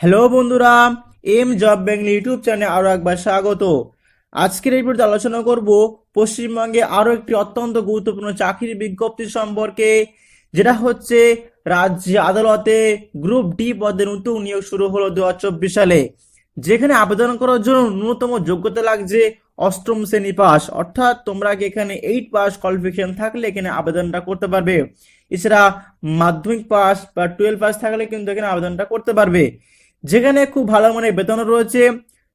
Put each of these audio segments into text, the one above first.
Hello বন্ধুরা, M job bank YouTube চ্যানেলে আরো একবার স্বাগত। আজকের এই ভিডিওতে আলোচনা করব পশ্চিমবঙ্গে আরো একটি অত্যন্ত গুরুত্বপূর্ণ চাকরির বিজ্ঞপ্তি সম্পর্কে, যেটা হচ্ছে রাজ্য আদালতে গ্রুপ ডি পদে নতুন নিয়োগ শুরু হলো 2024 সালে। যেখানে আবেদন করার জন্য ন্যূনতম যোগ্যতা লাগছে অষ্টম শ্রেণী পাস, অর্থাৎ তোমরা কি এখানে 8 পাস কোয়ালিফিকেশন থাকলে এখানে আবেদনটা করতে পারবে। এছাড়া মাধ্যমিক পাস বা 12 পাস থাকলে কিন্তু এখানে আবেদনটা করতে পারবে। যেখানে খুব ভালো মানের বেতন রয়েছে।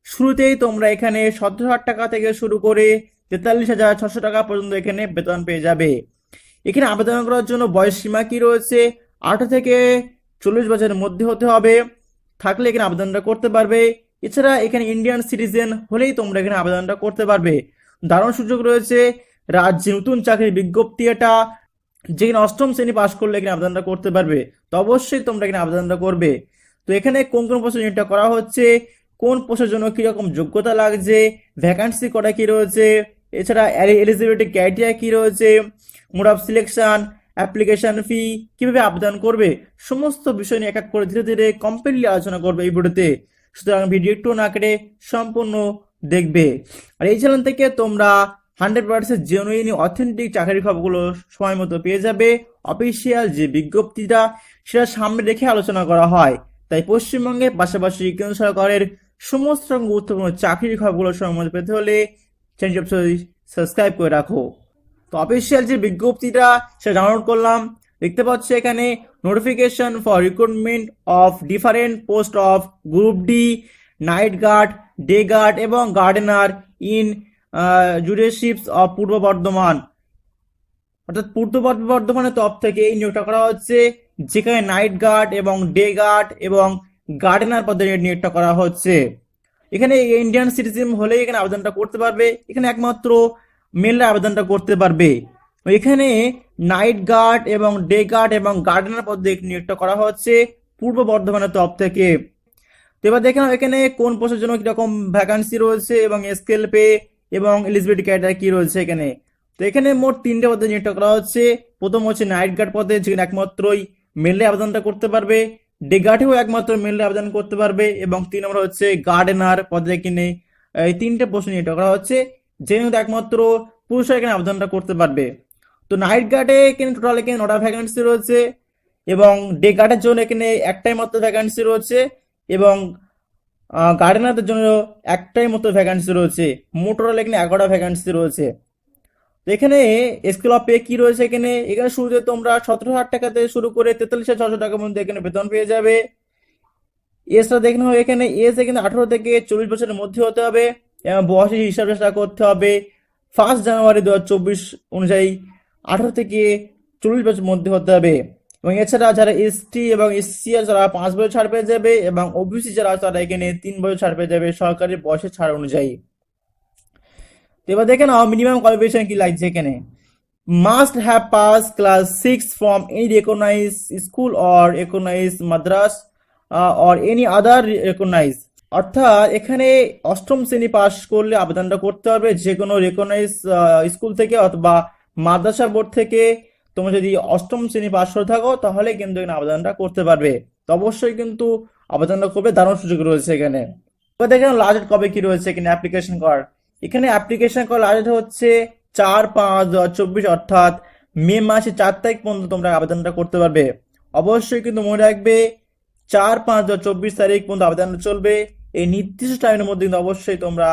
শুরুতেই তোমরা এখানে 17,000 টাকা থেকে শুরু করে 43,600 টাকা পর্যন্ত এখানে বেতন পেয়ে যাবে। এখানে আবেদন করার জন্য বয়স সীমা কি রয়েছে? 18 থেকে 40 বছরের মধ্যে হতে হবে, থাকলে এখানে আবেদনটা করতে পারবে। এছাড়া এখানে ইন্ডিয়ান সিটিজেন হলেই তোমরা এখানে আবেদনটা করতে পারবে। দারুণ সুযোগ রয়েছে। রাজ্যে নতুন চাকরির বিজ্ঞপ্তি এটা, যেখানে অষ্টম শ্রেণী পাশ করলে এখানে আবেদনটা করতে পারবে। তো অবশ্যই তোমরা এখানে আবেদনটা করবে। তো এখানে কোন কোন পোস্টে নিয়োগটা করা হচ্ছে, কোন পোস্টের জন্য কিরকম যোগ্যতা লাগছে, ভ্যাকান্সি কটা কি রয়েছে, এছাড়া এলিজিবিলিটি ক্রাইটেরিয়া কি রয়েছে, mode of selection, application fee, কিভাবে আবেদন করবে, সমস্ত বিষয় নিয়ে এক এক করে ধীরে ধীরে কমপ্লিটলি আলোচনা করবে এই ভিডিওতে। সুতরাং ভিডিও একটু না কেটে সম্পূর্ণ দেখবে। আর এই চ্যানেল থেকে তোমরা 100% জেনুইন অথেন্টিক চাকরির খবরগুলো সময় মতো পেয়ে যাবে। অফিসিয়াল যে বিজ্ঞপ্তিটা সেটা সামনে রেখে আলোচনা করা হয়। তাই পশ্চিমবঙ্গের পাশাপাশি কেন্দ্র সরকারের সমস্ত রকম গুরুত্বপূর্ণ চাকরির খবরগুলো সময় মতো পেতে হলে চ্যানেলটি অবশ্যই সাবস্ক্রাইব করে রাখো। তো অফিসিয়াল যে বিজ্ঞপ্তিটা সেটা ডাউনলোড করলাম। দেখতে পাচ্ছ এখানে notification for recruitment of different post of group D, night guard, day guard এবং গার্ডেনার ইন জুডিশিপস অফ পূর্ব বর্ধমান, অর্থাৎ পূর্ব বর্ধমানের তরফ থেকে এই নিয়োগটা করা হচ্ছে। যেখানে নাইট গার্ড এবং ডে গার্ড এবং গার্ডেনার পদে নিয়োগটা করা হচ্ছে। এখানে ইন্ডিয়ান সিটিজেন হলে এখানে আবেদনটা করতে পারবে। এখানে একমাত্র মেলরা আবেদনটা করতে পারবে। এখানে নাইট গার্ড এবং ডে গার্ড এবং গার্ডেনার পদে নিয়োগটা করা হচ্ছে পূর্ব বর্ধমানের তরফ থেকে। তো এবার দেখে নাও এখানে কোন পোস্টের জন্য কিরকম ভ্যাকান্সি রয়েছে এবং স্কেল পে এবং এলিজিবিলিটি ক্রাইটেরিয়া কি রয়েছে এখানে। তো এখানে মোট 3টে পদে নিয়োগটা করা হচ্ছে। প্রথম হচ্ছে নাইট গার্ড পদে, যেখানে একমাত্রই মেলে আবেদনটা করতে পারবে। ডে গার্ডেও একমাত্র মেলে আবেদন করতে পারবে। এবং 3 নম্বর হচ্ছে গার্ডেনার পদে কিনে এই 3টে পোস্টে নিয়োগটা করা হচ্ছে, যেহেতু একমাত্র পুরুষরা এখানে আবেদনটা করতে পারবে। তো নাইট গার্ডে এখানে টোটাল এখানে 9টা ভ্যাকান্সি রয়েছে এবং ডে গার্ডের জন্য এখানে একটাই মাত্র ভ্যাকান্সি রয়েছে এবং গার্ডেনারদের জন্য একটাই মতো ভ্যাকান্সি রয়েছে। মোট টোটাল এখানে 11টা ভ্যাকান্সি রয়েছে। তো এখানে স্কেল অফ পে কি রয়েছে এখানে? এখানে শুরুতে তোমরা 17,000 টাকা থেকে শুরু করে 43,600 টাকার মধ্যে এখানে বেতন পেয়ে যাবে। এজটা দেখে নাও, এখানে এজ এখানে 18 থেকে 40 বছরের মধ্যে হতে হবে এবং বয়সের হিসাব করতে হবে 1 জানুয়ারি 2024 অনুযায়ী 18 থেকে 40 বছরের মধ্যে হতে হবে। এবং এছাড়া যারা এসটি এবং এসসি যারা 5 বছর ছাড় পেয়ে যাবে এবং ওবিসি যারা তারা এখানে 3 বছর ছাড় পেয়ে যাবে সরকারি বয়সের ছাড় অনুযায়ী। তো এবার দেখে নাও মিনিমাম কোয়ালিফিকেশন কি লাগছে এখানে। Must have pass class 6 from any recognize school or recognize madrasa or any other recognize, অর্থাৎ এখানে অষ্টম শ্রেণী পাস করলে আবেদনটা করতে হবে যে কোনো রেকগনাইজ স্কুল থেকে অথবা মাদ্রাসা বোর্ড থেকে। তোমরা যদি অষ্টম শ্রেণী পাস করে থাকো তাহলে কিন্তু এখানে আবেদনটা করতে পারবে। তো অবশ্যই কিন্তু আবেদনটা করবে, দারুণ সুযোগ রয়েছে এখানে। এবার দেখেন লাস্ট ডেট কবে কি রয়েছে এখানে অ্যাপ্লিকেশন করার। এখানে অ্যাপ্লিকেশন করার লাস্ট ডেট হচ্ছে 4/5/2024, অর্থাৎ মে মাসে 4 তারিখ পর্যন্ত তোমরা আবেদনটা করতে পারবে। অবশ্যই কিন্তু মনে রাখবে 4/5/2024 তারিখ পর্যন্ত আবেদনটা চলবে। এই নির্দিষ্ট টাইমের মধ্যে কিন্তু অবশ্যই তোমরা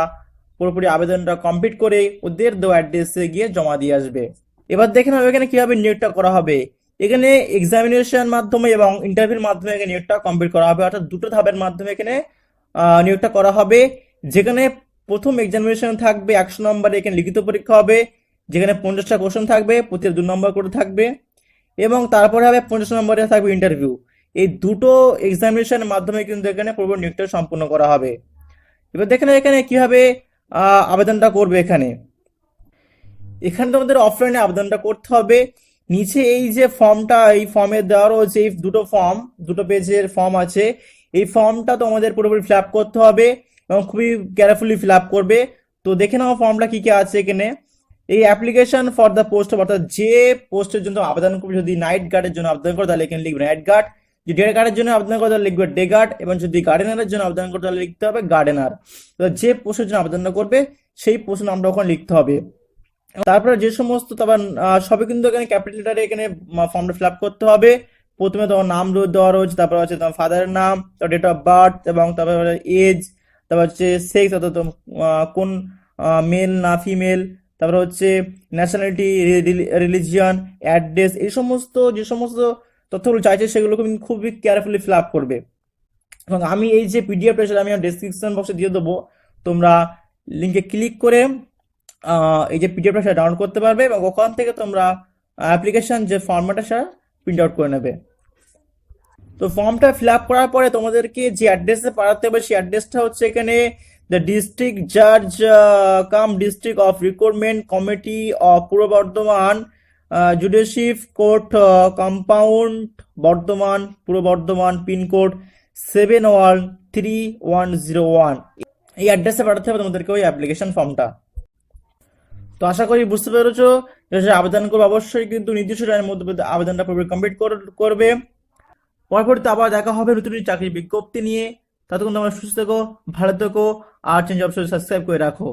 পুরোপুরি আবেদনটা কমপ্লিট করে ওদের দেওয়া অ্যাড্রেসে গিয়ে জমা দিয়ে আসবে। এবার দেখে নাও এখানে কিভাবে নিয়োগটা করা হবে। এখানে এক্সামিনেশন মাধ্যমে এবং ইন্টারভিউর মাধ্যমে এখানে নিয়োগটা কমপ্লিট করা হবে, অর্থাৎ দুটো ধাপের মাধ্যমে এখানে নিয়োগটা করা হবে। যেখানে প্রথম এক্সামিনেশন থাকবে 100 নম্বরে, এখানে লিখিত পরীক্ষা হবে যেখানে 50টা কোশ্চেন থাকবে, প্রতি 2 নম্বর করে থাকবে এবং তারপরে হবে 50 নম্বরে থাকবে ইন্টারভিউ। এই দুটো এক্সামিনেশনের মাধ্যমে কিন্তু এখানে পুরো নিয়োগটা সম্পূর্ণ করা হবে। এবার দেখেন এখানে কিভাবে আবেদনটা করবে। এখানে এখানে তোমাদের অফলাইনে আবেদনটা করতে হবে। নিচে এই যে ফর্মটা, এই ফর্মে দেওয়া রয়েছে, এই দুটো পেজের ফর্ম আছে। এই ফর্মটা তোমাদের পুরোপুরি ফিল আপ করতে হবে এবং খুবই কেয়ারফুলি ফিল আপ করবে। তো দেখে নাও ফর্মটা কি কি আছে এখানে। এই অ্যাপ্লিকেশন ফর দ্য পোস্ট, অর্থাৎ যে পোস্টের জন্য আবেদন করবে, যদি নাইট গার্ডের জন্য আবেদন করো তাহলে এখানে লিখবে নাইট গার্ড, যে ডে গার্ডের জন্য আবেদন করতে হলে লিখবে ডে গার্ড, এবং যদি গার্ডেনারের জন্য আবেদন করতে হলে লিখতে হবে গার্ডেনার। তো যে পোস্টের জন্য আবেদন করবে সেই পোস্টের নামটা ওখানে লিখতে হবে। তারপরে যে সমস্ত তারপর সবই কিন্তু এখানে ক্যাপিটাল লেটারে এখানে ফর্মটা ফিল আপ করতে হবে। প্রথমে তোমার নাম দেওয়া রয়েছে, তারপর হচ্ছে তোমার ফাদারের নাম, তারপর ডেট অফ বার্থ, এবং তারপরে এজ, তারপর হচ্ছে সেক্স অর্থাৎ কোন মেল না ফিমেল, তারপরে হচ্ছে ন্যাশনালিটি, রিলিজিয়ান, অ্যাড্রেস, এই সমস্ত যে সমস্ত তথ্যগুলো চাইছে সেগুলোকে কিন্তু খুবই কেয়ারফুলি ফিল আপ করবে। এবং আমি এই যে পিডিএফ রয়েছে আমি ডেসক্রিপশন বক্সে দিয়ে দেবো, তোমরা লিঙ্কে ক্লিক করে এই যে পিডিএফটা সেটা ডাউনলোড করতে পারবে, এবং ওখান থেকে তোমরা অ্যাপ্লিকেশন যে ফর্মটা সেটা প্রিন্ট আউট করে নেবে। তো ফর্মটা ফিল আপ করার পরে তোমাদেরকে যে অ্যাড্রেসে পাঠাতে হবে সেই অ্যাড্রেসটা হচ্ছে এখানে দ্য ডিস্ট্রিক্ট জাজ cum district of recruitment committee of Purba Bardhaman judicial court compound Bardhaman, Purba Bardhaman, pin code 713101। এই অ্যাড্রেসে পাঠাতে হবে তোমাদেরকে ওই অ্যাপ্লিকেশন ফর্মটা। তো আশা করি বুঝতে পেরেছো, যে আবেদন করবে অবশ্যই কিন্তু নির্দিষ্ট টাইমের মধ্যে আবেদনটা কমপ্লিট করবে। পরবর্তীতে আবার দেখা হবে নতুন চাকরির বিজ্ঞপ্তি নিয়ে। ততক্ষণ তোমরা সুস্থ থেকো, ভালো থেকো, আর চ্যানেল অবশ্যই সাবস্ক্রাইব করে রাখো।